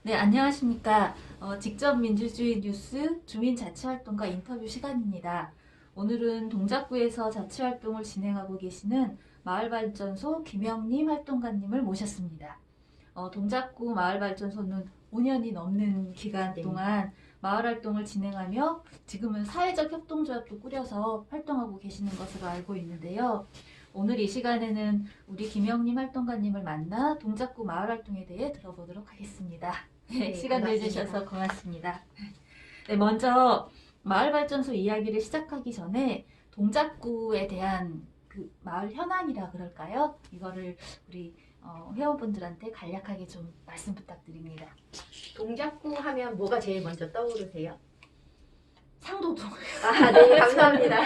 네, 안녕하십니까. 직접 민주주의 뉴스 주민자치활동가 인터뷰 시간입니다. 오늘은 동작구에서 자치활동을 진행하고 계시는 마을발전소 김영림 활동가님을 모셨습니다. 동작구 마을발전소는 5년이 넘는 기간 네. 동안 마을활동을 진행하며 지금은 사회적 협동조합도 꾸려서 활동하고 계시는 것으로 알고 있는데요. 오늘 이 시간에는 우리 김영림 활동가님을 만나 동작구 마을활동에 대해 들어보도록 하겠습니다. 네, 시간 반갑습니다. 내주셔서 고맙습니다. 네, 먼저 마을발전소 이야기를 시작하기 전에 동작구에 대한 그 마을 현황이라 그럴까요? 이거를 우리 회원분들한테 간략하게 좀 말씀 부탁드립니다. 동작구 하면 뭐가 제일 먼저 떠오르세요? 상도동. 네, 감사합니다.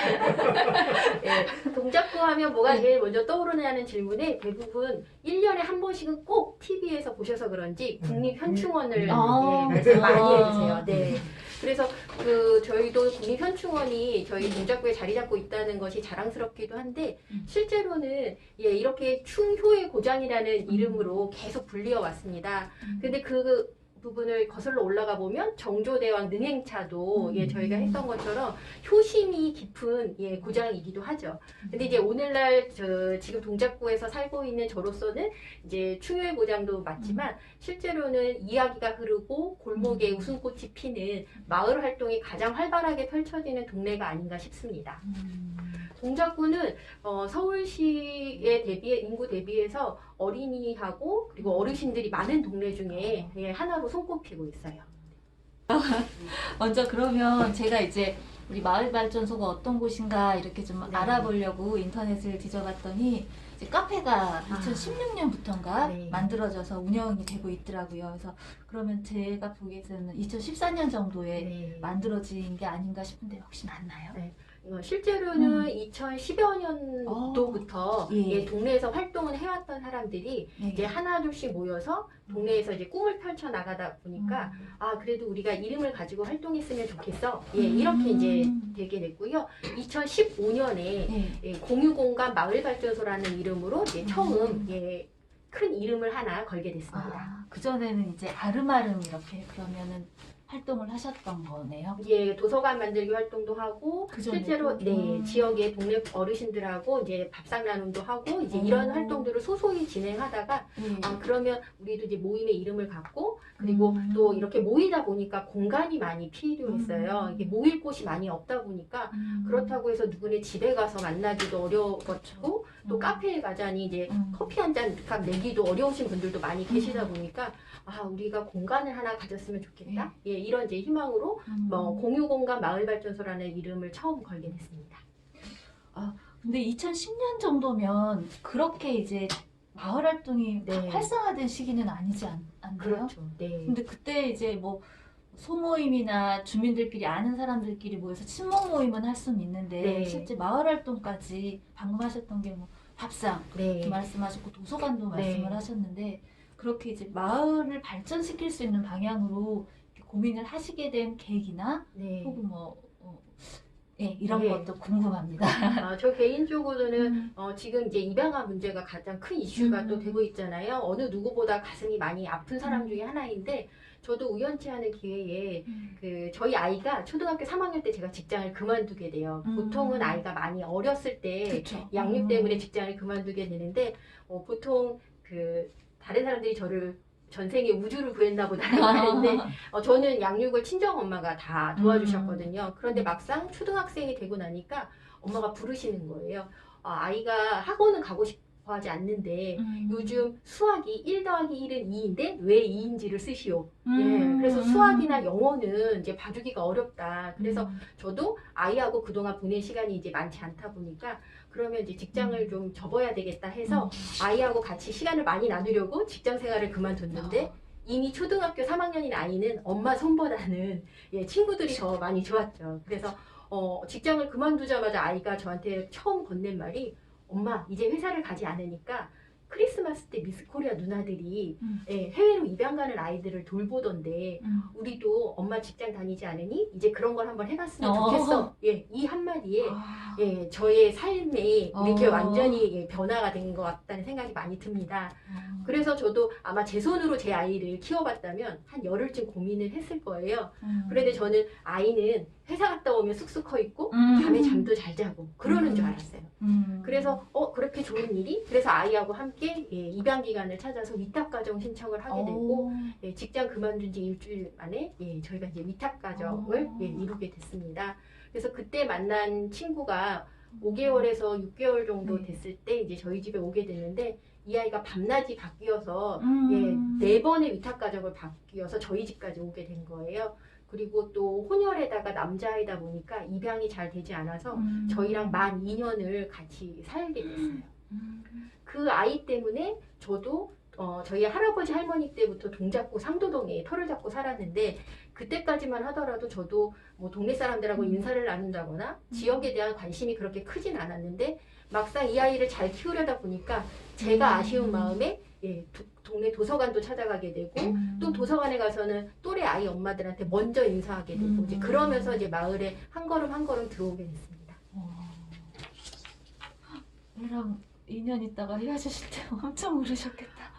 네, 동작구 하면 뭐가 제일 먼저 떠오르냐는 질문에 대부분 1년에 한 번씩은 꼭 TV에서 보셔서 그런지 국립현충원을 말씀 많이 해주세요. 네. 그래서 저희도 국립현충원이 저희 동작구에 자리 잡고 있다는 것이 자랑스럽기도 한데 실제로는 이렇게 충효의 고장이라는 이름으로 계속 불리어 왔습니다. 근데 그 부분을 거슬러 올라가 보면 정조대왕 능행차도 저희가 했던 것처럼 효심이 깊은 고장이기도 하죠. 근데 이제 오늘날 지금 동작구에서 살고 있는 저로서는 이제 충효의 고장도 맞지만 실제로는 이야기가 흐르고 골목에 웃음꽃이 피는 마을 활동이 가장 활발하게 펼쳐지는 동네가 아닌가 싶습니다. 동작구는 서울시에 인구 대비해서 어린이하고 그리고 어르신들이 많은 동네 중에 하나로 손꼽히고 있어요. 먼저 그러면 제가 이제 우리 마을발전소가 어떤 곳인가 이렇게 좀 네. 알아보려고 인터넷을 뒤져봤더니 이제 카페가 2016년부터인가 네. 만들어져서 운영이 되고 있더라고요. 그래서 그러면 제가 보기에는 2014년 정도에 만들어진 게 아닌가 싶은데 혹시 맞나요? 네. 실제로는 2010여 년도부터 동네에서 활동을 해왔던 사람들이 이제 하나둘씩 모여서 동네에서 이제 꿈을 펼쳐 나가다 보니까 그래도 우리가 이름을 가지고 활동했으면 좋겠어. 이렇게 이제 되게 됐고요. 2015년에 공유공간 마을발전소라는 이름으로 이제 처음 큰 이름을 하나 걸게 됐습니다. 그전에는 이제 아름아름 이렇게 그러면은 활동을 하셨던 거네요. 도서관 만들기 활동도 하고 실제로 지역의 동네 어르신들하고 이제 밥상 나눔도 하고 이제 이런 활동들을 소소히 진행하다가 그러면 우리도 이제 모임의 이름을 갖고 그리고 또 이렇게 모이다 보니까 공간이 많이 필요했어요. 이게 모일 곳이 많이 없다 보니까 그렇다고 해서 누구네 집에 가서 만나기도 어려웠고 또 카페에 가자니 이제 커피 한 잔 내기도 어려우신 분들도 많이 계시다 보니까 우리가 공간을 하나 가졌으면 좋겠다. 이런 이제 희망으로 공유공간 마을발전소라는 이름을 처음 걸게 됐습니다. 근데 2010년 정도면 그렇게 이제 마을 활동이 활성화된 시기는 아니지 않나요? 그렇죠. 네. 근데 그때 이제 뭐 소모임이나 주민들끼리 아는 사람들끼리 모여서 친목 모임은 할 수는 있는데 실제 마을 활동까지 방금 하셨던 게 뭐 밥상 말씀하셨고 도서관도 말씀을 하셨는데 그렇게 이제 마을을 발전시킬 수 있는 방향으로 고민을 하시게 된 계기나 혹은 뭐 이런 것도 궁금합니다. 저 개인적으로는 지금 이제 입양아 문제가 가장 큰 이슈가 또 되고 있잖아요. 어느 누구보다 가슴이 많이 아픈 사람 중에 하나인데 저도 우연치 않은 기회에 저희 아이가 초등학교 3학년 때 제가 직장을 그만두게 돼요. 보통은 아이가 많이 어렸을 때 양육 때문에 직장을 그만두게 되는데 보통 다른 사람들이 저를 전생에 우주를 구했나 보다라고 하는데 저는 양육을 친정 엄마가 다 도와주셨거든요. 그런데 막상 초등학생이 되고 나니까 엄마가 부르시는 거예요. 아이가 학원은 가고 싶어 하지 않는데 요즘 수학이 1 더하기 1은 2인데 왜 2인지를 쓰시오. 그래서 수학이나 영어는 이제 봐주기가 어렵다. 그래서 저도 아이하고 그동안 보낸 시간이 이제 많지 않다 보니까 그러면 이제 직장을 좀 접어야 되겠다 해서 아이하고 같이 시간을 많이 나누려고 직장 생활을 그만뒀는데 이미 초등학교 3학년인 아이는 엄마 손보다는 친구들이 더 많이 좋았죠. 그래서 직장을 그만두자마자 아이가 저한테 처음 건넨 말이 엄마 이제 회사를 가지 않으니까 크리스마스 때 미스 코리아 누나들이 예, 해외로 입양 가는 아이들을 돌보던데 우리도 엄마 직장 다니지 않으니 이제 그런 걸 한번 해봤으면 좋겠어. 예, 이 한마디에 예, 저의 삶에 이렇게 완전히 예, 변화가 된 것 같다는 생각이 많이 듭니다. 그래서 저도 아마 제 손으로 제 아이를 키워봤다면 한 열흘쯤 고민을 했을 거예요. 그런데 저는 아이는 회사 갔다 오면 쑥쑥 커 있고 밤에 잠도 잘 자고 그러는 줄 알았어요. 그래서 그렇게 좋은 일이? 그래서 아이하고 함께 예, 입양 기관을 찾아서 위탁 가정 신청을 하게 되고 예, 직장 그만둔 지 일주일 만에 예, 저희가 이제 위탁 가정을 예, 이루게 됐습니다. 그래서 그때 만난 친구가 5개월에서 6개월 정도 됐을 때 이제 저희 집에 오게 됐는데 이 아이가 밤낮이 바뀌어서 예, 4번의 위탁 가정을 바뀌어서 저희 집까지 오게 된 거예요. 그리고 또 혼혈에다가 남자아이다 보니까 입양이 잘 되지 않아서 저희랑 만 2년을 같이 살게 됐어요. 그 아이 때문에 저도 저희 할아버지 할머니 때부터 동작구 상도동에 터를 잡고 살았는데 그때까지만 하더라도 저도 뭐 동네 사람들하고 인사를 나눈다거나 지역에 대한 관심이 그렇게 크진 않았는데 막상 이 아이를 잘 키우려다 보니까 제가 아쉬운 마음에 예, 동네 도서관도 찾아가게 되고 또 도서관에 가서는 또래 아이 엄마들한테 먼저 인사하게 되고 이제 그러면서 이제 마을에 한 걸음 한 걸음 들어오게 됐습니다. 얘랑 2년 있다가 헤어지실 때 엄청 울으셨겠다.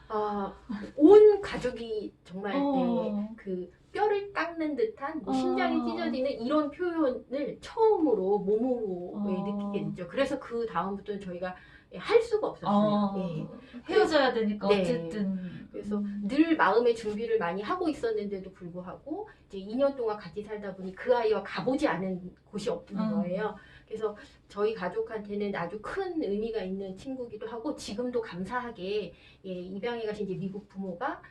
온 가족이 정말 네, 그 뼈를 깎는 듯한 뭐 심장이 찢어지는 이런 표현을 처음으로 몸으로 예, 느끼게 됐죠. 그래서 그 다음부터는 저희가 할 수가 없었어요. 예. 헤어져야 되니까 네. 어쨌든. 그래서 늘 마음의 준비를 많이 하고 있었는데도 불구하고 이제 2년 동안 같이 살다 보니 그 아이와 가보지 않은 곳이 없는 거예요. 그래서 저희 가족한테는 아주 큰 의미가 있는 친구기도 하고 지금도 감사하게 예, 입양해 가신 이제 미국 부모가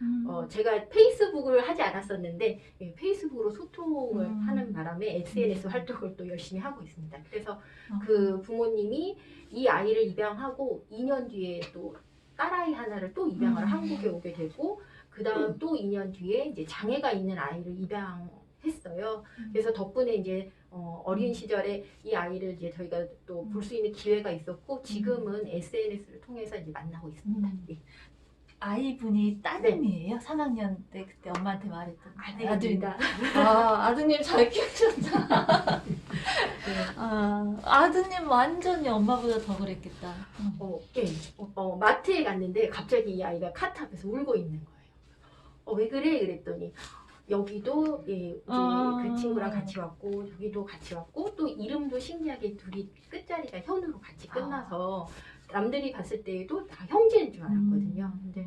제가 페이스북을 하지 않았었는데 예, 페이스북으로 소통을 하는 바람에 SNS 활동을 또 열심히 하고 있습니다. 그래서 그 부모님이 이 아이를 입양하고 2년 뒤에 또 딸아이 하나를 또 입양을 한국에 오게 되고 그 다음 또 2년 뒤에 이제 장애가 있는 아이를 입양했어요. 그래서 덕분에 이제 어린 시절에 이 아이를 이제 저희가 또 볼 수 있는 기회가 있었고 지금은 SNS를 통해서 이제 만나고 있습니다. 예. 아이분이 따님이에요? 3학년 때 그때 엄마한테 말했던 아들입니다. 아드님 잘 키우셨다. 아드님 완전히 엄마보다 더 그랬겠다. 예. 마트에 갔는데 갑자기 이 아이가 카트 앞에서 울고 있는 거예요. 왜 그래? 그랬더니 여기도 예, 이제 그 친구랑 같이 왔고 여기도 같이 왔고 또 이름도 신기하게 둘이 끝자리가 현으로 같이 끝나서 남들이 봤을 때에도 다 형제인 줄 알았거든요. 근데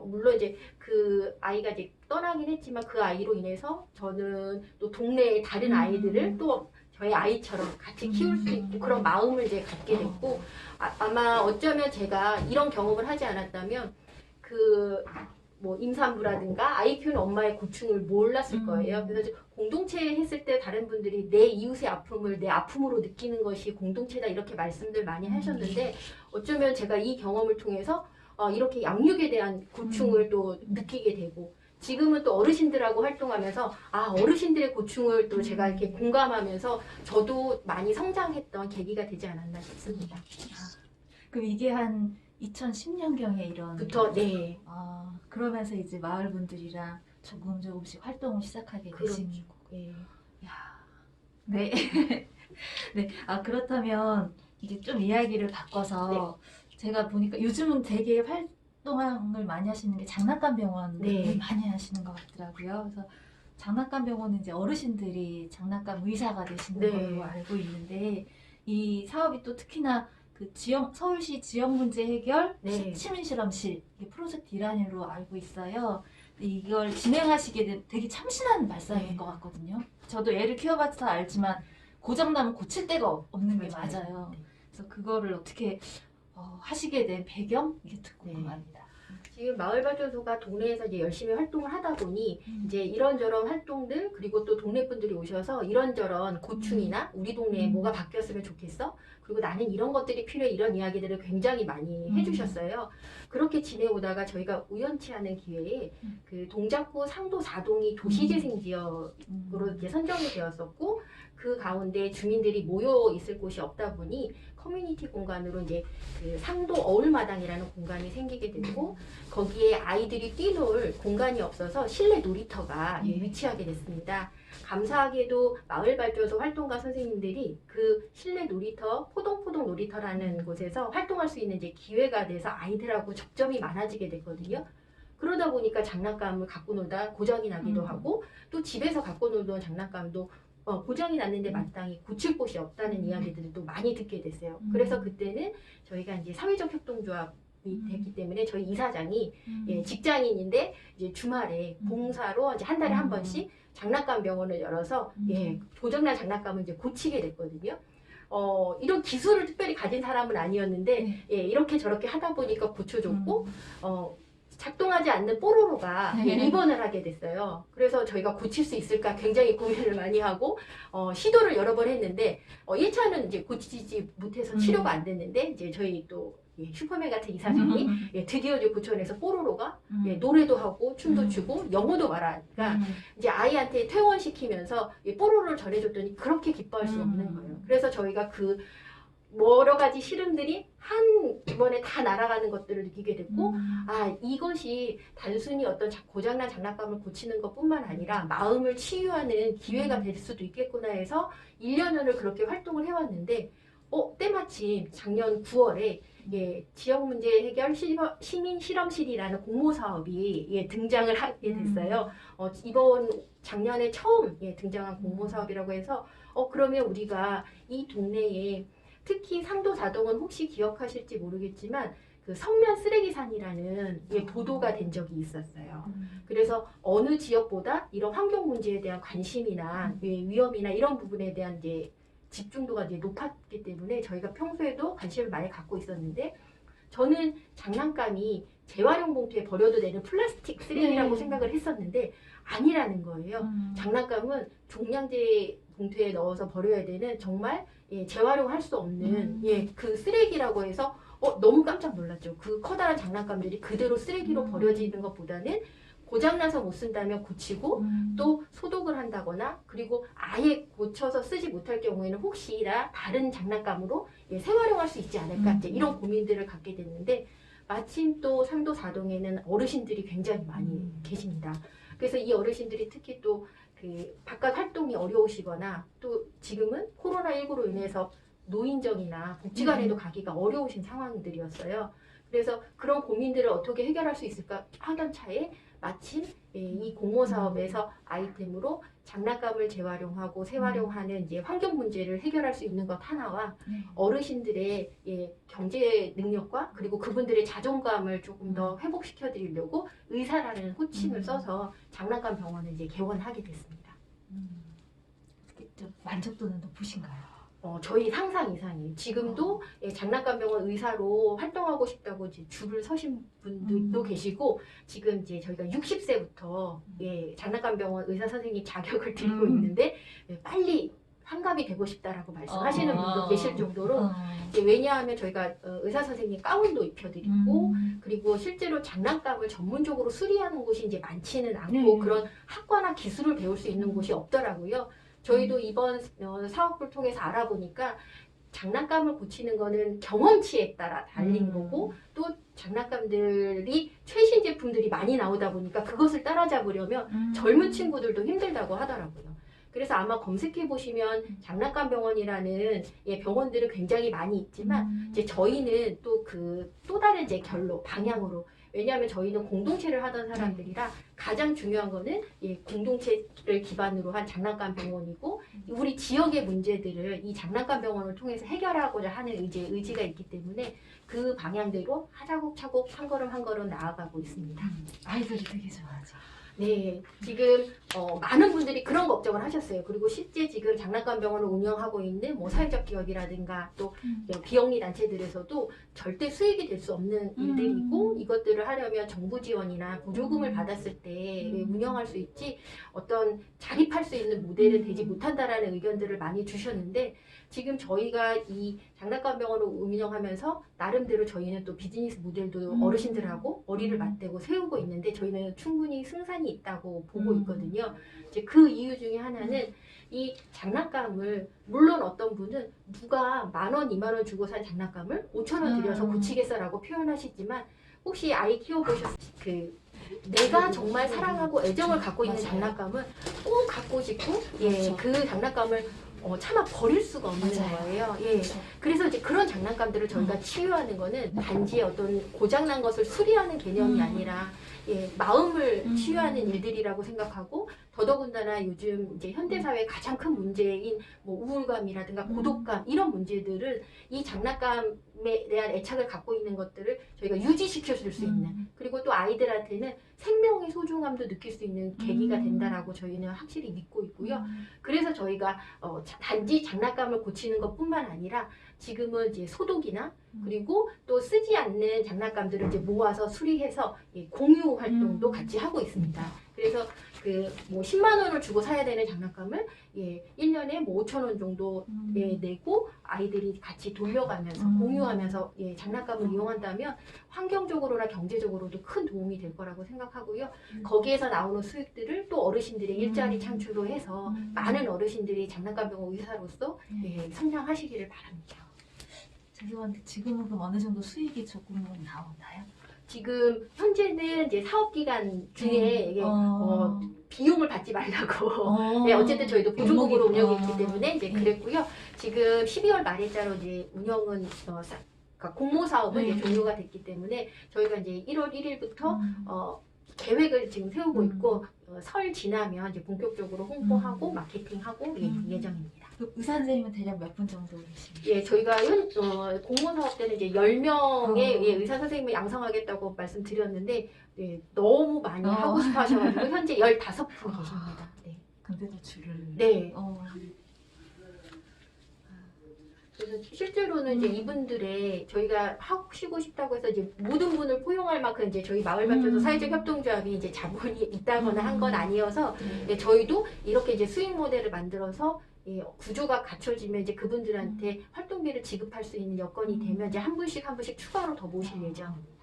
물론 이제 그 아이가 이제 떠나긴 했지만 그 아이로 인해서 저는 또 동네의 다른 아이들을 또 저의 아이처럼 같이 키울 수 있고 그런 마음을 이제 갖게 됐고 아마 어쩌면 제가 이런 경험을 하지 않았다면 그 뭐 임산부라든가 아이 키우는 엄마의 고충을 몰랐을 거예요. 그래서 공동체 했을 때 다른 분들이 내 이웃의 아픔을 내 아픔으로 느끼는 것이 공동체다 이렇게 말씀들 많이 하셨는데 어쩌면 제가 이 경험을 통해서 이렇게 양육에 대한 고충을 또 느끼게 되고 지금은 또 어르신들하고 활동하면서 어르신들의 고충을 또 제가 이렇게 공감하면서 저도 많이 성장했던 계기가 되지 않았나 싶습니다. 그럼 이게 한 2010년경에 이런 부터 네. 그러면서 이제 마을 분들이랑 조금씩 활동을 시작하게 되신 거고. 예. 야, 네. 네. 그렇다면 이게 좀 이야기를 바꿔서 제가 보니까 요즘은 되게 활동을 많이 하시는 게 장난감 병원을 많이 하시는 것 같더라고요. 그래서 장난감 병원은 이제 어르신들이 장난감 의사가 되시는 걸로 알고 있는데 이 사업이 또 특히나 그 서울시 지역 문제 해결 시민 실험실 프로젝트 일환으로 알고 있어요. 이걸 진행하시게 된 되게 참신한 말씀인 것 같거든요. 저도 애를 키워봐서 알지만 고장나면 고칠 데가 없는 게 맞아요. 그래서 그거를 어떻게 하시게 된 배경 이게 듣고 궁금합니다. 지금 마을발전소가 동네에서 이제 열심히 활동을 하다 보니 이제 이런저런 활동들 그리고 또 동네 분들이 오셔서 이런저런 고충이나 우리 동네에 뭐가 바뀌었으면 좋겠어? 그리고 나는 이런 것들이 필요해 이런 이야기들을 굉장히 많이 해주셨어요. 그렇게 지내오다가 저희가 우연치 않은 기회에 그 동작구 상도 4동이 도시재생지역으로 이제 선정이 되었었고 그 가운데 주민들이 모여 있을 곳이 없다 보니 커뮤니티 공간으로 이제 그 상도 어울마당이라는 공간이 생기게 됐고 거기에 아이들이 뛰놀 공간이 없어서 실내 놀이터가 위치하게 됐습니다. 감사하게도 마을발전소 활동가 선생님들이 그 실내 놀이터, 포동포동 놀이터라는 곳에서 활동할 수 있는 이제 기회가 돼서 아이들하고 접점이 많아지게 됐거든요. 그러다 보니까 장난감을 갖고 놀다 고장이 나기도 하고 또 집에서 갖고 놀던 장난감도 고장이 났는데 마땅히 고칠 곳이 없다는 이야기들을 또 많이 듣게 됐어요. 그래서 그때는 저희가 이제 사회적 협동조합이 됐기 때문에 저희 이사장이 예, 직장인인데 이제 주말에 봉사로 이제 한 달에 한 번씩 장난감 병원을 열어서 예, 고장난 장난감을 이제 고치게 됐거든요. 이런 기술을 특별히 가진 사람은 아니었는데 예, 이렇게 저렇게 하다 보니까 고쳐줬고 작동하지 않는 뽀로로가 입원을 하게 됐어요. 그래서 저희가 고칠 수 있을까 굉장히 고민을 많이 하고 시도를 여러 번 했는데 1차는 이제 고치지 못해서 치료가 안 됐는데 이제 저희 또 예, 슈퍼맨 같은 이사장이 예, 드디어 이제 고쳐내서 뽀로로가 예, 노래도 하고 춤도 추고 영어도 말하니까 이제 아이한테 퇴원시키면서 예, 뽀로로를 전해줬더니 그렇게 기뻐할 수 없는 거예요. 그래서 저희가 그 여러 가지 시름들이 이번에 다 날아가는 것들을 느끼게 됐고 아 이것이 단순히 어떤 고장난 장난감을 고치는 것뿐만 아니라 마음을 치유하는 기회가 될 수도 있겠구나 해서 1년을 그렇게 활동을 해왔는데 때마침 작년 9월에 예, 지역문제 해결 시민 실험실이라는 공모 사업이 예, 등장을 하게 됐어요. 이번 작년에 처음 예, 등장한 공모 사업이라고 해서 그러면 우리가 이 동네에 특히 상도 4동은 혹시 기억하실지 모르겠지만 그 성면 쓰레기산이라는 예, 보도가 된 적이 있었어요. 그래서 어느 지역보다 이런 환경 문제에 대한 관심이나 예, 위험이나 이런 부분에 대한 이제 집중도가 이제 높았기 때문에 저희가 평소에도 관심을 많이 갖고 있었는데 저는 장난감이 재활용 봉투에 버려도 되는 플라스틱 쓰레기라고 생각을 했었는데 아니라는 거예요. 장난감은 종량제 봉투에 넣어서 버려야 되는 정말 예, 재활용할 수 없는 예, 그 쓰레기라고 해서 너무 깜짝 놀랐죠. 그 커다란 장난감들이 그대로 쓰레기로 버려지는 것보다는 고장나서 못 쓴다면 고치고 또 소독을 한다거나 그리고 아예 고쳐서 쓰지 못할 경우에는 혹시나 다른 장난감으로 예, 재활용할 수 있지 않을까 이제 이런 고민들을 갖게 됐는데 마침 또 상도 4동에는 어르신들이 굉장히 많이 계십니다. 그래서 이 어르신들이 특히 또 그 바깥 활동이 어려우시거나 또 지금은 코로나19로 인해서 노인정이나 복지관에도 가기가 어려우신 상황들이었어요. 그래서 그런 고민들을 어떻게 해결할 수 있을까 하던 차에 마침 이 공모 사업에서 아이템으로 장난감을 재활용하고 재활용하는 이제 환경 문제를 해결할 수 있는 것 하나와 어르신들의 예, 경제 능력과 그리고 그분들의 자존감을 조금 더 회복시켜 드리려고 의사라는 호칭을 써서 장난감 병원을 이제 개원하게 됐습니다. 좀 만족도는 높으신가요? 저희 상상 이상이에요. 지금도 예, 장난감 병원 의사로 활동하고 싶다고 이제 줄을 서신 분들도 계시고 지금 이제 저희가 60세부터 예, 장난감 병원 의사 선생님 자격을 드리고 있는데 예, 빨리 환갑이 되고 싶다라고 말씀하시는 분도 계실 정도로 이제 왜냐하면 저희가 의사 선생님 가운도 입혀드리고 그리고 실제로 장난감을 전문적으로 수리하는 곳이 이제 많지는 않고 그런 학과나 기술을 배울 수 있는 곳이 없더라고요. 저희도 이번 사업을 통해서 알아보니까 장난감을 고치는 거는 경험치에 따라 달린 거고 또 장난감들이 최신 제품들이 많이 나오다 보니까 그것을 따라잡으려면 젊은 친구들도 힘들다고 하더라고요. 그래서 아마 검색해 보시면 장난감 병원이라는 예, 병원들은 굉장히 많이 있지만 이제 저희는 또 다른 이제 결로 방향으로 왜냐하면 저희는 공동체를 하던 사람들이라 가장 중요한 거는 예, 공동체를 기반으로 한 장난감 병원이고 우리 지역의 문제들을 이 장난감 병원을 통해서 해결하고자 하는 의지가 있기 때문에 그 방향대로 차곡차곡 한 걸음 한 걸음 나아가고 있습니다. 아이들이 되게 좋아하죠. 네, 지금 많은 분들이 그런 걱정을 하셨어요. 그리고 실제 지금 장난감병원을 운영하고 있는 뭐 사회적 기업이라든가 또 비영리 단체들에서도 절대 수익이 될 수 없는 일들이고 이것들을 하려면 정부 지원이나 보조금을 받았을 때 운영할 수 있지 어떤 자립할 수 있는 모델은 되지 못한다라는 의견들을 많이 주셨는데 지금 저희가 이 장난감병원을 운영하면서 나름대로 저희는 또 비즈니스 모델도 어르신들하고 머리를 맞대고 세우고 있는데 저희는 충분히 승산이 있다고 보고 있거든요. 이제 그 이유 중에 하나는 이 장난감을 물론 어떤 분은 누가 10,000원, 20,000원 주고 산 장난감을 5,000원 들여서 고치겠어라고 표현하시지만 혹시 아이 키워보셨을 그 내가 정말 사랑하고 애정을 갖고 있는 장난감은 꼭 갖고 싶고 예, 그 장난감을 차마 버릴 수가 없는 거예요. 예. 그래서 이제 그런 장난감들을 저희가 치유하는 거는 단지 어떤 고장난 것을 수리하는 개념이 아니라 예, 마음을 치유하는 일들이라고 생각하고 더더군다나 요즘 이제 현대사회의 가장 큰 문제인 뭐 우울감이라든가 고독감 이런 문제들을 이 장난감에 대한 애착을 갖고 있는 것들을 저희가 유지시켜 줄 수 있는 그리고 또 아이들한테는 생명의 소중함도 느낄 수 있는 계기가 된다라고 저희는 확실히 믿고 있고요. 그래서 저희가 단지 장난감을 고치는 것뿐만 아니라 지금은 이제 소독이나 그리고 또 쓰지 않는 장난감들을 이제 모아서 수리해서 예, 공유 활동도 같이 하고 있습니다. 그래서 그 뭐 10만 원을 주고 사야 되는 장난감을 예, 1년에 뭐 5,000원 정도 예, 내고 아이들이 같이 돌려가면서 공유하면서 예, 장난감을 이용한다면 환경적으로나 경제적으로도 큰 도움이 될 거라고 생각하고요. 거기에서 나오는 수익들을 또 어르신들의 일자리 창출로 해서 많은 어르신들이 장난감병원 의사로서 예, 성장하시기를 바랍니다. 죄송한데 지금은 그럼 어느 정도 수익이 조금은 나오나요? 지금 현재는 이제 사업 기간 중에 이게 비용을 받지 말라고 네, 어쨌든 저희도 보조금으로 운영했기 때문에 이제 그랬고요. 지금 12월 말일자로 이제 운영은 그러니까 공모 사업은 이제 종료가 됐기 때문에 저희가 이제 1월 1일부터 계획을 지금 세우고 있고 설 지나면 이제 본격적으로 홍보하고 마케팅하고 예정입니다. 그 의사 선생님은 대략 몇 분 정도 계십니까? 예, 저희가 공모 사업 때는 이제 10명의 예, 의사 선생님을 양성하겠다고 말씀드렸는데 예, 너무 많이 하고 싶어 하셔가지고 현재 15분 계십니다. 네. 근데도 줄을 네. 그래서 실제로는 이제 이분들의 저희가 하시고 싶다고 해서 이제 모든 분을 포용할 만큼 이제 저희 마을발전소 사회적 협동조합이 이제 자본이 있다거나 한 건 아니어서 예, 저희도 이렇게 이제 수익 모델을 만들어서 예, 구조가 갖춰지면 이제 그분들한테 활동비를 지급할 수 있는 여건이 되면 이제 한 분씩 추가로 더 모실 예정입니다.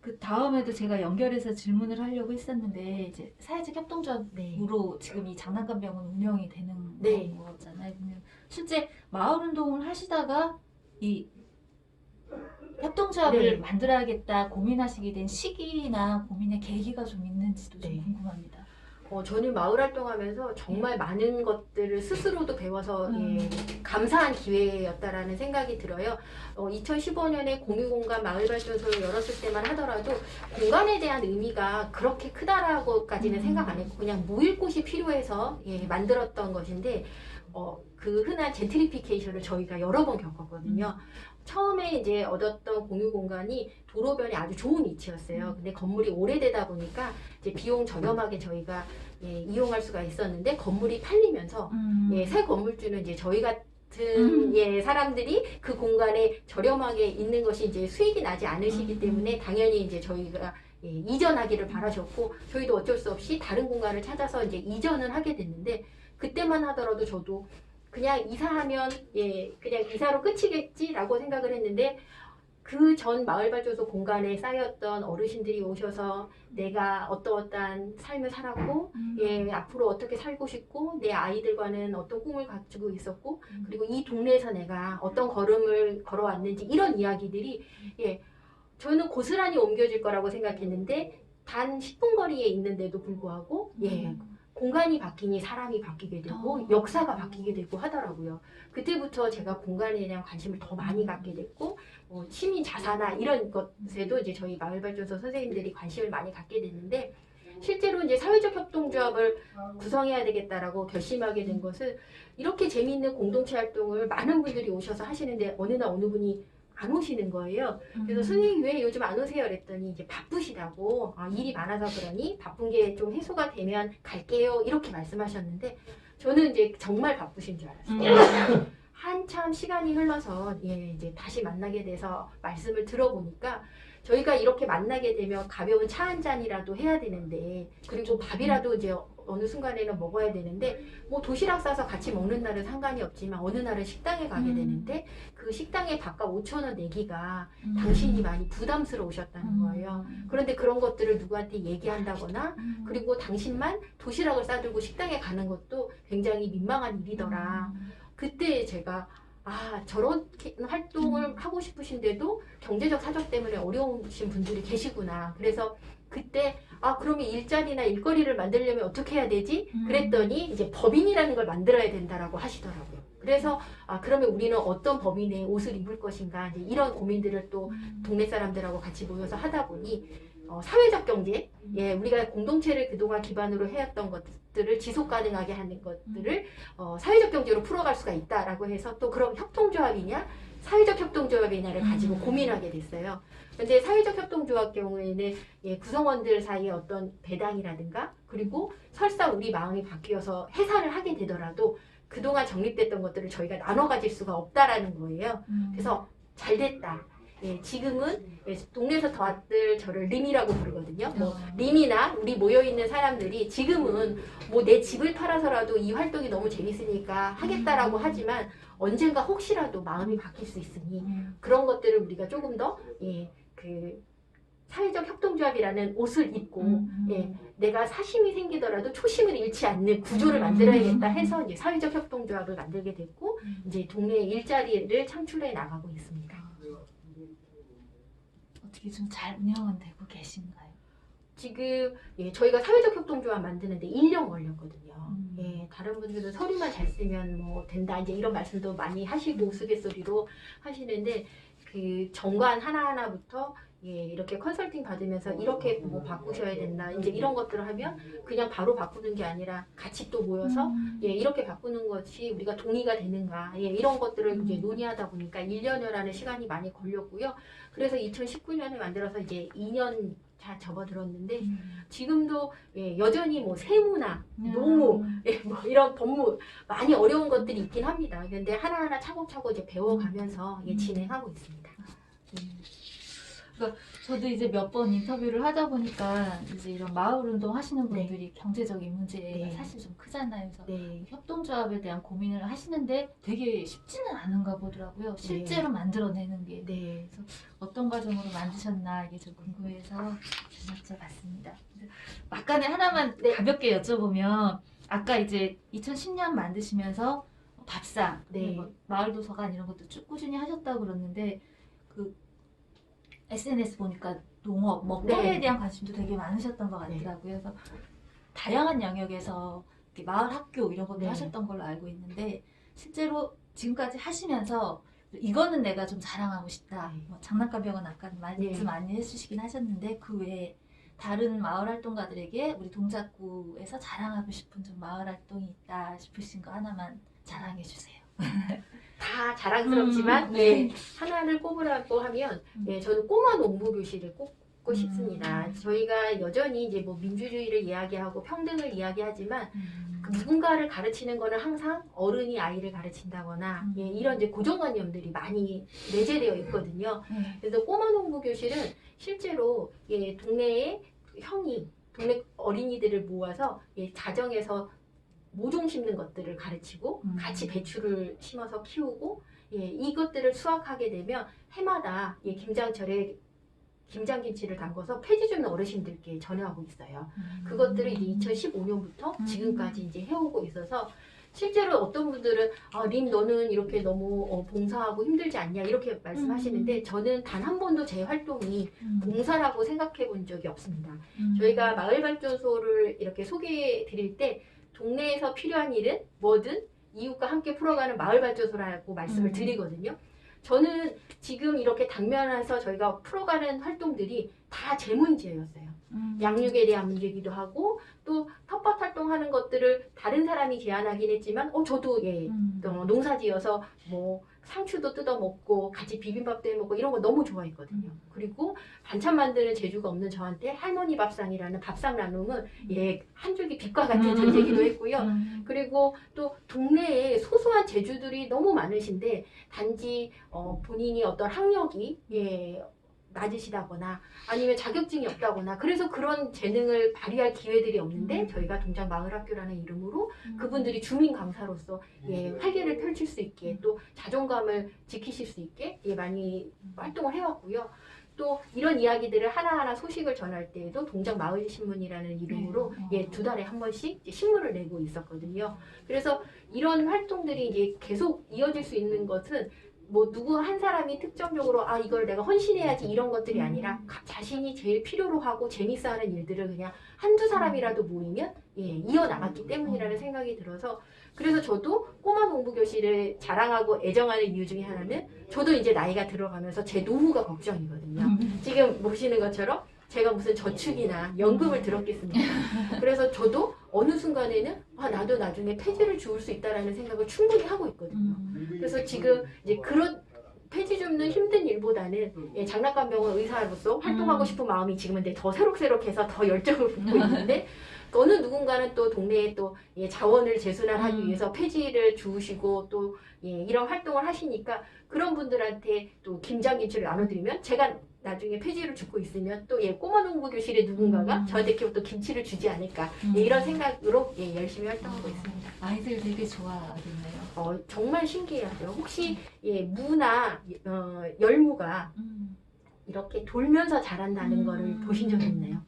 그 다음에도 제가 연결해서 질문을 하려고 했었는데 이제 사회적 협동조합으로 지금 이 장난감병원 운영이 되는 거잖아요. 그러면 실제 마을 운동을 하시다가 이 협동조합을 만들어야겠다 고민하시게 된 시기나 고민의 계기가 좀 있는지도 좀 궁금합니다. 저는 마을 활동하면서 정말 많은 것들을 스스로도 배워서 예, 감사한 기회였다라는 생각이 들어요. 2015년에 공유공간 마을발전소를 열었을 때만 하더라도 공간에 대한 의미가 그렇게 크다라고까지는 생각 안 했고 그냥 모일 곳이 필요해서 예, 만들었던 것인데 그 흔한 젠트리피케이션을 저희가 여러 번 겪었거든요. 처음에 이제 얻었던 공유 공간이 도로변에 아주 좋은 위치였어요. 근데 건물이 오래되다 보니까 이제 비용 저렴하게 저희가 예, 이용할 수가 있었는데 건물이 팔리면서 예, 새 건물주는 이제 저희 같은 예, 사람들이 그 공간에 저렴하게 있는 것이 이제 수익이 나지 않으시기 때문에 당연히 이제 저희가 예, 이전하기를 바라셨고 저희도 어쩔 수 없이 다른 공간을 찾아서 이제 이전을 하게 됐는데 그때만 하더라도 저도 그냥 이사하면 예 그냥 이사로 끝이겠지라고 생각을 했는데 그 전 마을발전소 공간에 쌓였던 어르신들이 오셔서 내가 어떠한 삶을 살았고 예 앞으로 어떻게 살고 싶고 내 아이들과는 어떤 꿈을 가지고 있었고 그리고 이 동네에서 내가 어떤 걸음을 걸어왔는지 이런 이야기들이 예 저는 고스란히 옮겨질 거라고 생각했는데 단 10분 거리에 있는데도 불구하고 예 공간이 바뀌니 사람이 바뀌게 되고 역사가 바뀌게 되고 하더라고요. 그때부터 제가 공간에 대한 관심을 더 많이 갖게 됐고 시민 자사나 이런 것에도 이제 저희 마을발전소 선생님들이 관심을 많이 갖게 됐는데 실제로 이제 사회적 협동조합을 구성해야 되겠다라고 결심하게 된 것은 이렇게 재미있는 공동체 활동을 많은 분들이 오셔서 하시는데 어느 날 어느 분이 안 오시는 거예요. 그래서 선생님 왜 요즘 안 오세요? 그랬더니 이제 바쁘시다고 일이 많아서 그러니 바쁜 게 좀 해소가 되면 갈게요. 이렇게 말씀하셨는데 저는 이제 정말 바쁘신 줄 알았어요. 한참 시간이 흘러서 이제 다시 만나게 돼서 말씀을 들어보니까 저희가 이렇게 만나게 되면 가벼운 차 한 잔이라도 해야 되는데 그리고 밥이라도 이제 어느 순간에는 먹어야 되는데 뭐 도시락 싸서 같이 먹는 날은 상관이 없지만 어느 날은 식당에 가게 되는데 그 식당에 밥값 5,000원 내기가 당신이 많이 부담스러우셨다는 거예요. 그런데 그런 것들을 누구한테 얘기한다거나 그리고 당신만 도시락을 싸들고 식당에 가는 것도 굉장히 민망한 일이더라. 그때 제가 저런 활동을 하고 싶으신데도 경제적 사정 때문에 어려우신 분들이 계시구나. 그래서 그때 그러면 일자리나 일거리를 만들려면 어떻게 해야 되지? 그랬더니 이제 법인이라는 걸 만들어야 된다라고 하시더라고요. 그래서 그러면 우리는 어떤 법인의 옷을 입을 것인가 이제 이런 고민들을 또 동네 사람들하고 같이 모여서 하다 보니 사회적 경제, 우리가 공동체를 그동안 기반으로 해왔던 것들을 지속 가능하게 하는 것들을 사회적 경제로 풀어갈 수가 있다라고 해서 또 그럼 협동조합이냐, 사회적 협동조합이냐를 가지고 고민하게 됐어요. 근데 사회적 협동조합 경우에는 구성원들 사이에 어떤 배당이라든가 그리고 설사 우리 마음이 바뀌어서 해산을 하게 되더라도 그동안 정립됐던 것들을 저희가 나눠 가질 수가 없다라는 거예요. 그래서 잘 됐다. 지금은 동네에서 다들 저를 림이라고 부르거든요. 뭐 림이나 우리 모여있는 사람들이 지금은 뭐 내 집을 팔아서라도 이 활동이 너무 재밌으니까 하겠다라고 하지만 언젠가 혹시라도 마음이 바뀔 수 있으니 그런 것들을 우리가 조금 더 그 사회적 협동조합이라는 옷을 입고 내가 사심이 생기더라도 초심을 잃지 않는 구조를 만들어야겠다 해서 이제 사회적 협동조합을 만들게 됐고 이제 동네 일자리를 창출해 나가고 있습니다. 어떻게 좀 잘 운영은 되고 계신가요? 지금 저희가 사회적 협동조합 만드는데 1년 걸렸거든요. 다른 분들은 서류만 잘 쓰면 뭐 된다 이제 이런 말씀도 많이 하시고 우스갯소리로 하시는데 그 정관 하나하나부터 이렇게 컨설팅 받으면서 이렇게 뭐 바꾸셔야 된다 이제 이런 것들을 하면 그냥 바로 바꾸는 게 아니라 같이 또 모여서 이렇게 바꾸는 것이 우리가 동의가 되는가 이런 것들을 이제 논의하다 보니까 1년여라는 시간이 많이 걸렸고요. 그래서 2019년에 만들어서 이제 2년 다 접어들었는데 지금도 여전히 뭐 세무나 노무 뭐 이런 법무 많이 어려운 것들이 있긴 합니다. 그런데 하나하나 차곡차곡 이제 배워가면서 진행하고 있습니다. 그러니까 저도 이제 몇 번 인터뷰를 하다 보니까 이제 이런 마을 운동 하시는 분들이 경제적인 문제가 사실 좀 크잖아요. 그래서 협동조합에 대한 고민을 하시는데 되게 쉽지는 않은가 보더라고요. 실제로 만들어내는 게. 그래서 어떤 과정으로 만드셨나 이게 좀 궁금해서 여쭤봤습니다. 막간에 하나만 가볍게 여쭤보면 아까 이제 2010년 만드시면서 밥상, 뭐 마을 도서관 이런 것도 쭉 꾸준히 하셨다고 그러는데 그 SNS 보니까 농업, 먹거리에 대한 관심도 되게 많으셨던 것 같더라고요. 그래서 다양한 영역에서 마을 학교 이런 것도 하셨던 걸로 알고 있는데 실제로 지금까지 하시면서 이거는 내가 좀 자랑하고 싶다. 뭐 장난감 병원 아까 말씀 많이 해주시긴 하셨는데 그 외에 다른 마을 활동가들에게 우리 동작구에서 자랑하고 싶은 좀 마을 활동이 있다 싶으신 거 하나만 자랑해 주세요. 다 자랑스럽지만 하나를 꼽으라고 하면 저는 꼬마 농부 교실을 꼽고 싶습니다. 저희가 여전히 이제 뭐 민주주의를 이야기하고 평등을 이야기하지만 누군가를 가르치는 거는 항상 어른이 아이를 가르친다거나 이런 이제 고정관념들이 많이 내재되어 있거든요. 그래서 꼬마 농부 교실은 실제로 동네에 형이 동네 어린이들을 모아서 가정에서 모종 심는 것들을 가르치고 같이 배추를 심어서 키우고 이것들을 수확하게 되면 해마다 김장철에 김장김치를 담궈서 폐지 주는 어르신들께 전해하고 있어요. 그것들을 이제 2015년부터 지금까지 이제 해오고 있어서 실제로 어떤 분들은 림 너는 이렇게 너무 봉사하고 힘들지 않냐 이렇게 말씀하시는데 저는 단 한 번도 제 활동이 봉사라고 생각해 본 적이 없습니다. 저희가 마을발전소를 이렇게 소개해 드릴 때 동네에서 필요한 일은 뭐든 이웃과 함께 풀어가는 마을발전소라고 말씀을 드리거든요. 저는 지금 이렇게 당면에서 저희가 풀어가는 활동들이 다 제 문제였어요. 양육에 대한 문제기도 하고 또 텃밭 활동하는 것들을 다른 사람이 제안하긴 했지만 저도 농사지어서 뭐 상추도 뜯어 먹고 같이 비빔밥도 해 먹고 이런 거 너무 좋아했거든요. 그리고 반찬 만드는 재주가 없는 저한테 할머니 밥상이라는 밥상 나눔은 한 줄기 빛과 같은 존재이기도 했고요. 그리고 또 동네에 소소한 재주들이 너무 많으신데 단지 본인이 어떤 학력이 낮으시다거나 아니면 자격증이 없다거나 그래서 그런 재능을 발휘할 기회들이 없는데 저희가 동작 마을학교라는 이름으로 그분들이 주민 강사로서 활기를 펼칠 수 있게 또 자존감을 지키실 수 있게 많이 활동을 해왔고요. 또 이런 이야기들을 하나하나 소식을 전할 때에도 동작 마을 신문이라는 이름으로 2달에 한 번씩 신문을 내고 있었거든요. 그래서 이런 활동들이 이제 계속 이어질 수 있는 것은 뭐 누구 한 사람이 특정적으로 이걸 내가 헌신해야지 이런 것들이 아니라 자신이 제일 필요로 하고 재밌어 하는 일들을 그냥 한두 사람이라도 모이면 이어나갔기 때문이라는 생각이 들어서 그래서 저도 꼬마 농부교실을 자랑하고 애정하는 이유 중에 하나는 저도 이제 나이가 들어가면서 제 노후가 걱정이거든요. 지금 보시는 것처럼 제가 무슨 저축이나 연금을 들었겠습니까? 그래서 저도 어느 순간에는 나도 나중에 폐지를 주울 수 있다라는 생각을 충분히 하고 있거든요. 그래서 지금 이제 그런 폐지 줍는 힘든 일보다는 장난감 병원 의사로서 활동하고 싶은 마음이 지금은 더 새록새록해서 더 열정을 붓고 있는데 어느 누군가는 또 동네에 또 자원을 재순환하기 위해서 폐지를 주우시고 또 이런 활동을 하시니까 그런 분들한테 또 김장김치를 나눠드리면 제가 나중에 폐지를 줍고 있으면 또 꼬마 농부 교실의 누군가가 저한테 또 김치를 주지 않을까 이런 생각으로 열심히 활동하고 있습니다. 아이들 되게 좋아하겠네요. 정말 신기하죠. 혹시 무나 열무가 이렇게 돌면서 자란다는 거를 보신 적 있나요?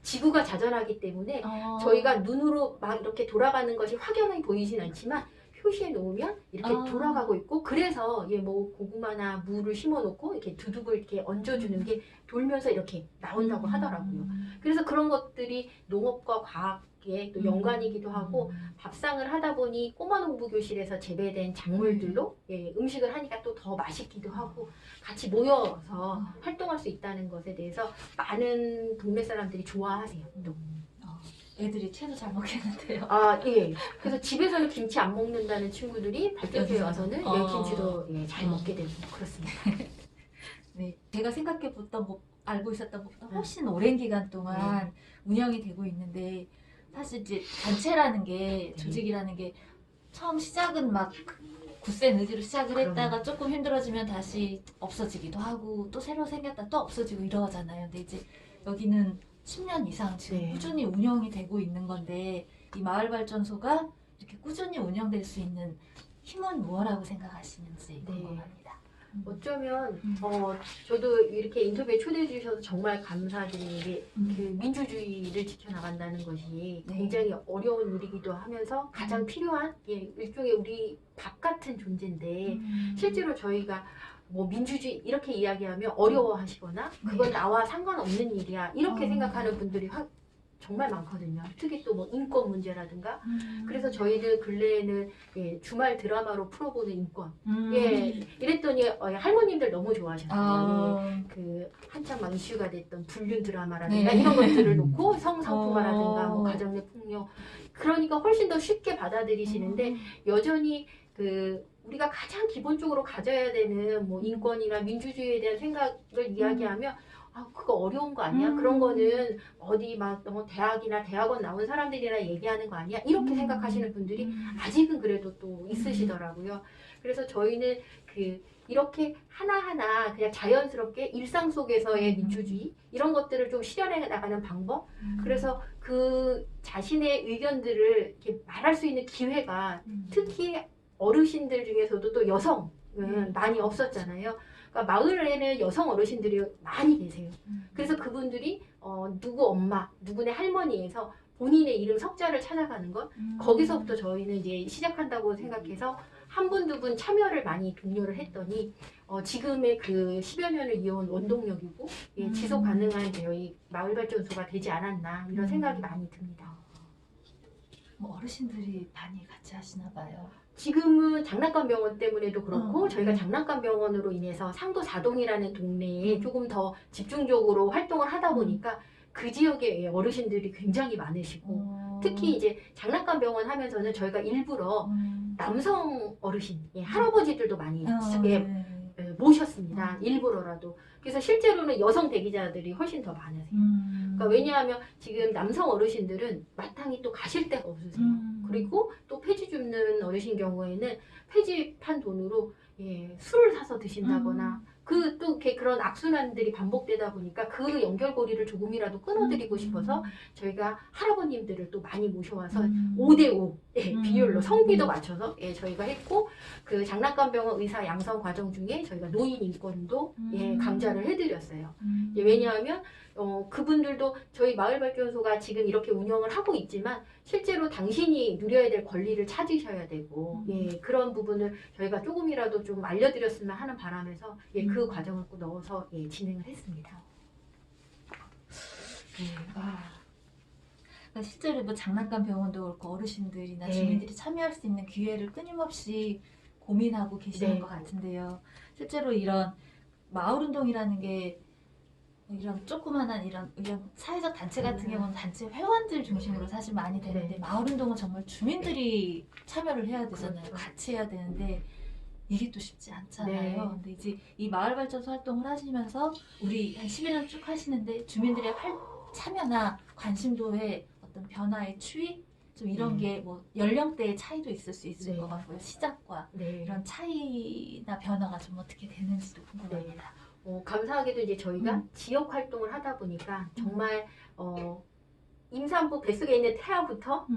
지구가 자전하기 때문에 저희가 눈으로 막 이렇게 돌아가는 것이 확연히 보이진 않지만 표시해 놓으면 이렇게 돌아가고 있고 그래서 뭐 고구마나 무를 심어 놓고 이렇게 두둑을 이렇게 얹어주는 게 돌면서 이렇게 나온다고 하더라고요. 그래서 그런 것들이 농업과 과학에 또 연관이기도 하고 밥상을 하다 보니 꼬마 농부 교실에서 재배된 작물들로 음식을 하니까 또 더 맛있기도 하고 같이 모여서 활동할 수 있다는 것에 대해서 많은 동네 사람들이 좋아하세요. 또. 애들이 채소 잘 먹겠는데요. 그래서 집에서는 김치 안 먹는다는 친구들이 발전소에 와서는 김치도 잘 먹게 되고 그렇습니다. 네, 제가 생각해봤던 알고 있었던 것보다 훨씬 오랜 기간 동안 운영이 되고 있는데 사실 이제 단체라는 게 조직이라는 게 처음 시작은 막 굳센 의지로 시작을 했다가 조금 힘들어지면 다시 없어지기도 하고 또 새로 생겼다 또 없어지고 이러잖아요. 근데 이제 여기는 10년 이상 지금 꾸준히 운영이 되고 있는 건데 이 마을발전소가 이렇게 꾸준히 운영될 수 있는 힘은 무엇라고 생각하시는지 궁금합니다. 어쩌면 저도 이렇게 인터뷰에 초대해 주셔서 정말 감사드리는 게 그 민주주의를 지켜나간다는 것이 굉장히 어려운 일이기도 하면서 가장 필요한 일종의 우리 밥 같은 존재인데 실제로 저희가 뭐 민주주의 이렇게 이야기하면 어려워하시거나 그건 나와 상관없는 일이야 이렇게 생각하는 분들이 정말 많거든요. 특히 또 뭐 인권 문제라든가 그래서 저희들 근래에는 주말 드라마로 풀어보는 인권 이랬더니 할머님들 너무 좋아하셨어요. 그 한참 막 이슈가 됐던 불륜 드라마라든가 이런 것들을 놓고 성상품화라든가 뭐 가정 내 폭력 그러니까 훨씬 더 쉽게 받아들이시는데 여전히 우리가 가장 기본적으로 가져야 되는 뭐 인권이나 민주주의에 대한 생각을 이야기하면 그거 어려운 거 아니야? 그런 거는 어디 막 대학이나 대학원 나온 사람들이나 얘기하는 거 아니야? 이렇게 생각하시는 분들이 아직은 그래도 또 있으시더라고요. 그래서 저희는 이렇게 하나하나 그냥 자연스럽게 일상 속에서의 민주주의 이런 것들을 좀 실현해 나가는 방법 그래서 그 자신의 의견들을 이렇게 말할 수 있는 기회가 특히 어르신들 중에서도 또 여성은 많이 없었잖아요. 그러니까 마을에는 여성 어르신들이 많이 계세요. 그래서 그분들이 누구 엄마, 누구네 할머니에서 본인의 이름 석자를 찾아가는 것 거기서부터 저희는 이제 시작한다고 생각해서 한 분, 두 분 참여를 많이 독려를 했더니 지금의 그 10여 년을 이어온 원동력이고 지속 가능한 저희 마을발전소가 되지 않았나 이런 생각이 많이 듭니다. 뭐 어르신들이 많이 같이 하시나 봐요. 지금은 장난감 병원 때문에도 그렇고 저희가 장난감 병원으로 인해서 상도 4동이라는 동네에 조금 더 집중적으로 활동을 하다 보니까 그 지역에 어르신들이 굉장히 많으시고 특히 이제 장난감 병원 하면서는 저희가 일부러 남성 어르신, 할아버지들도 많이 네. 모셨습니다. 일부러라도. 그래서 실제로는 여성 대기자들이 훨씬 더 많으세요. 그러니까 왜냐하면 지금 남성 어르신들은 마땅히 또 가실 데가 없으세요. 그리고 또 폐지 줍는 어르신 경우에는 폐지판 돈으로 술을 사서 드신다거나 또 그런 악순환들이 반복되다 보니까 그 연결고리를 조금이라도 끊어드리고 싶어서 저희가 할아버님들을 또 많이 모셔와서 5대5 비율로 성비도 맞춰서 저희가 했고, 그 장난감병원 의사 양성 과정 중에 저희가 노인 인권도 강좌를 해드렸어요. 왜냐하면 그분들도 저희 마을발전소가 지금 이렇게 운영을 하고 있지만 실제로 당신이 누려야 될 권리를 찾으셔야 되고 그런 부분을 저희가 조금이라도 좀 알려드렸으면 하는 바람에서 그 과정을 꼭 넣어서 진행을 했습니다. 그러니까 실제로 뭐 장난감 병원도 그렇고 어르신들이나 주민들이 참여할 수 있는 기회를 끊임없이 고민하고 계시는 것 같은데요. 실제로 이런 마을운동이라는 게 이런 조그만한 이런 사회적 단체 같은 경우는 단체 회원들 중심으로 사실 많이 되는데 마을운동은 정말 주민들이 참여를 해야 되잖아요. 그렇죠. 같이 해야 되는데 이게 또 쉽지 않잖아요. 근데 이제 이 마을발전소 활동을 하시면서 우리 한 11년 쭉 하시는데 주민들의 참여나 관심도의 어떤 변화의 추이? 좀 이런 게 뭐 연령대의 차이도 있을 수 있을 것 같고요. 시작과 이런 차이나 변화가 좀 어떻게 되는지도 궁금합니다. 감사하게도 이제 저희가 지역 활동을 하다 보니까 정말 임산부 뱃속에 있는 태아부터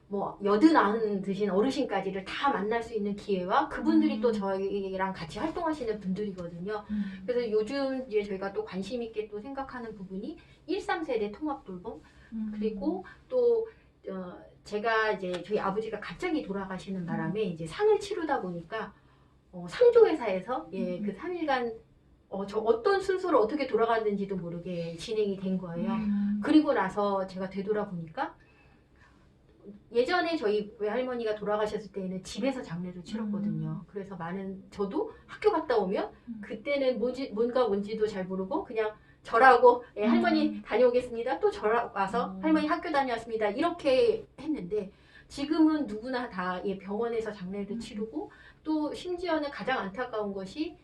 뭐 여든 드신 어르신까지를 다 만날 수 있는 기회와 그분들이 또 저희랑 같이 활동하시는 분들이거든요. 그래서 요즘 이제 저희가 또 관심 있게 또 생각하는 부분이 13세대 통합 돌봄 그리고 또 제가 이제 저희 아버지가 갑자기 돌아가시는 바람에 이제 상을 치르다 보니까 상조회사에서 그 3일간 저 어떤 순서로 어떻게 돌아갔는지도 모르게 진행이 된 거예요. 그리고 나서 제가 되돌아보니까 예전에 저희 외할머니가 돌아가셨을 때에는 집에서 장례를 치렀거든요. 그래서 저도 학교 갔다 오면 그때는 뭔지도 잘 모르고 그냥 절하고 할머니 다녀오겠습니다. 또 절 와서 할머니 학교 다녀왔습니다. 이렇게 했는데 지금은 누구나 다 병원에서 장례를 치르고 또 심지어는 가장 안타까운 것이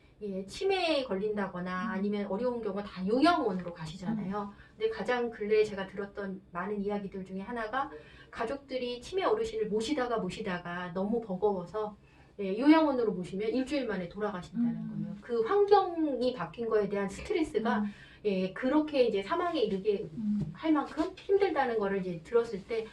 치매에 걸린다거나 아니면 어려운 경우 다 요양원으로 가시잖아요. 근데 가장 근래에 제가 들었던 많은 이야기들 중에 하나가 가족들이 치매 어르신을 모시다가 너무 버거워서 요양원으로 모시면 일주일 만에 돌아가신다는 거예요. 그 환경이 바뀐 거에 대한 스트레스가 그렇게 이제 사망에 이르게 할 만큼 힘들다는 거를 이제 들었을 때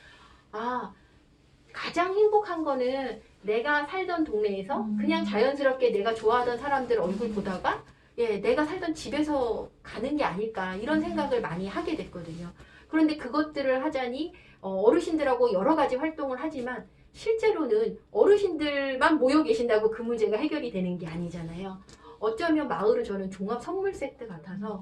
가장 행복한 거는 내가 살던 동네에서 그냥 자연스럽게 내가 좋아하던 사람들 얼굴 보다가 내가 살던 집에서 가는 게 아닐까 이런 생각을 많이 하게 됐거든요. 그런데 그것들을 하자니 어르신들하고 여러 가지 활동을 하지만 실제로는 어르신들만 모여 계신다고 그 문제가 해결이 되는 게 아니잖아요. 어쩌면 마을은 저는 종합 선물 세트 같아서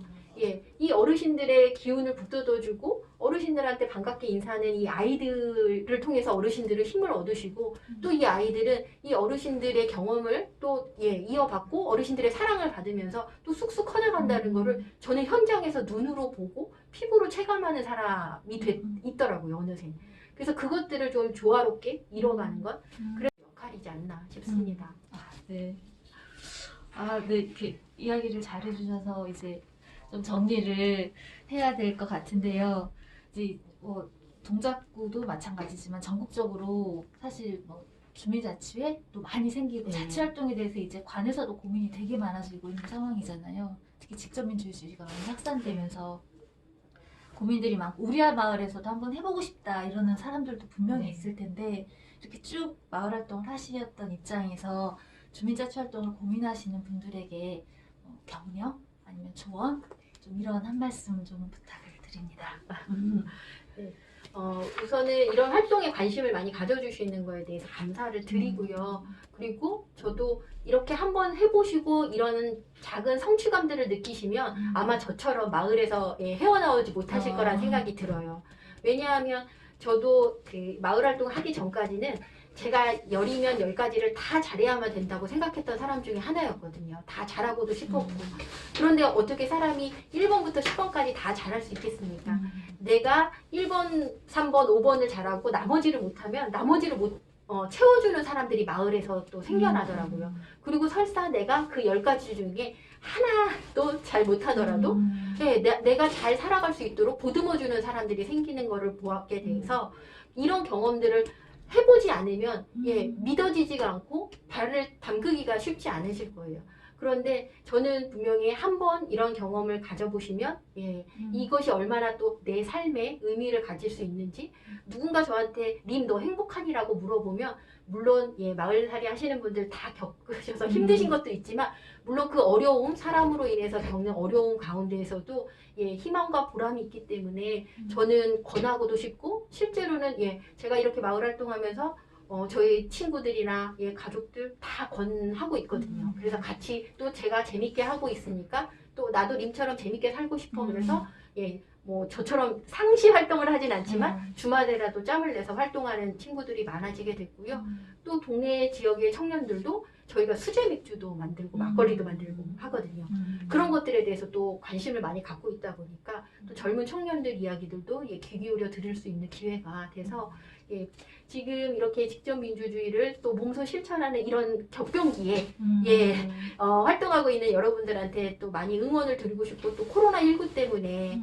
이 어르신들의 기운을 북돋워주고 어르신들한테 반갑게 인사하는 이 아이들을 통해서 어르신들은 힘을 얻으시고 또 이 아이들은 이 어르신들의 경험을 또 이어받고 어르신들의 사랑을 받으면서 또 쑥쑥 커나간다는 거를 저는 현장에서 눈으로 보고 피부로 체감하는 사람이 있더라고요, 어느새. 그래서 그것들을 좀 조화롭게 이뤄가는 것 그런 역할이지 않나 싶습니다. 네. 이렇게 이야기를 잘해주셔서 이제 좀 정리를 해야 될 것 같은데요. 이제 뭐 동작구도 마찬가지지만 전국적으로 사실 뭐 주민자치회도 많이 생기고 자치활동에 대해서 이제 관에서도 고민이 되게 많아지고 있는 상황이잖아요. 특히 직접민주주의가 많이 확산되면서 고민들이 많고 우리 마을에서도 한번 해보고 싶다 이러는 사람들도 분명히 있을 텐데 이렇게 쭉 마을 활동을 하시었던 입장에서 주민자치활동을 고민하시는 분들에게 격려 아니면 조언 좀 이런 한 말씀 좀 부탁을 드립니다. 우선은 이런 활동에 관심을 많이 가져주시는 거에 대해서 감사를 드리고요. 그리고 저도 이렇게 한번 해보시고 이런 작은 성취감들을 느끼시면 아마 저처럼 마을에서 헤어나오지 못하실 거란 생각이 들어요. 왜냐하면 저도 그 마을 활동을 하기 전까지는 제가 10이면 10가지를 다 잘해야만 된다고 생각했던 사람 중에 하나였거든요. 다 잘하고도 싶었고. 그런데 어떻게 사람이 1번부터 10번까지 다 잘할 수 있겠습니까? 내가 1번, 3번, 5번을 잘하고 나머지를 못하면 나머지를 채워주는 사람들이 마을에서 또 생겨나더라고요. 그리고 설사 내가 그 10가지 중에 하나도 잘 못하더라도 네, 내가 잘 살아갈 수 있도록 보듬어주는 사람들이 생기는 거를 보았게 돼서 이런 경험들을 해보지 않으면 믿어지지가 않고 발을 담그기가 쉽지 않으실 거예요. 그런데 저는 분명히 한번 이런 경험을 가져보시면 이것이 얼마나 또 내 삶에 의미를 가질 수 있는지 누군가 저한테 님 너 행복하니라고 물어보면 물론 마을살이 하시는 분들 다 겪으셔서 힘드신 것도 있지만 물론 그 어려움 사람으로 인해서 겪는 어려움 가운데에서도 희망과 보람이 있기 때문에 저는 권하고도 싶고 실제로는 제가 이렇게 마을 활동하면서 저희 친구들이나 가족들 다 권하고 있거든요. 그래서 같이 또 제가 재밌게 하고 있으니까 또 나도 님처럼 재밌게 살고 싶어. 그래서 뭐 저처럼 상시 활동을 하진 않지만 주말에라도 짬을 내서 활동하는 친구들이 많아지게 됐고요. 또 동네 지역의 청년들도 저희가 수제 맥주도 만들고 막걸리도 만들고 하거든요. 그런 것들에 대해서 또 관심을 많이 갖고 있다 보니까 또 젊은 청년들 이야기들도 귀 기울여 들을 수 있는 기회가 돼서 지금 이렇게 직접 민주주의를 또 몸소 실천하는 이런 격변기에 활동하고 있는 여러분들한테 또 많이 응원을 드리고 싶고 또 코로나19 때문에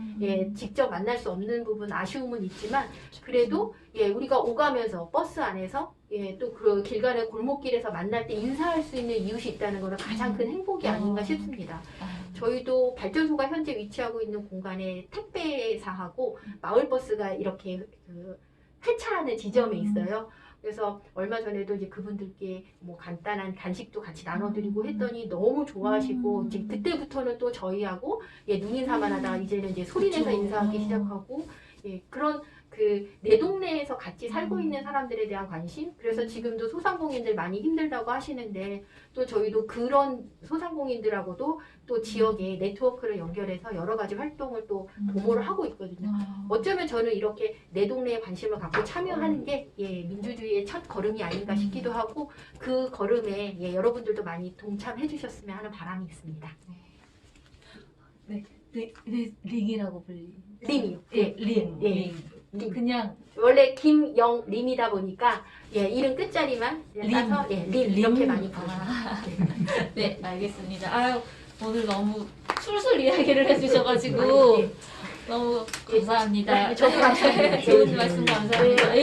직접 만날 수 없는 부분 아쉬움은 있지만 그래도 우리가 오가면서 버스 안에서 또 그 길 가는 골목길에서 만날 때 인사할 수 있는 이웃이 있다는 것은 가장 큰 행복이 아닌가 싶습니다. 저희도 발전소가 현재 위치하고 있는 공간에 택배사하고 마을버스가 이렇게 회차하는 지점에 있어요. 그래서 얼마 전에도 이제 그분들께 뭐 간단한 간식도 같이 나눠드리고 했더니 너무 좋아하시고 이제 그때부터는 또 저희하고 눈인사만 하다가 이제는 이제 소리내서 인사하기 시작하고 그런 내 동네에서 같이 살고 있는 사람들에 대한 관심. 그래서 지금도 소상공인들 많이 힘들다고 하시는데 또 저희도 그런 소상공인들하고도 또 지역에 네트워크를 연결해서 여러 가지 활동을 또 도모를 하고 있거든요. 어쩌면 저는 이렇게 내 동네에 관심을 갖고 참여하는 게 민주주의의 첫 걸음이 아닌가 싶기도 하고 그 걸음에 여러분들도 많이 동참해 주셨으면 하는 바람이 있습니다. 링이라고 불리. 림이요. 링. 그냥 원래 김영림이다 보니까 이름 끝자리만 따서 림 이렇게 많이 부르죠. 네, 알겠습니다. 아유, 오늘 너무 술술 이야기를 해주셔가지고 너무 감사합니다. 저도 감사합니다. 좋은 말씀 감사합니다.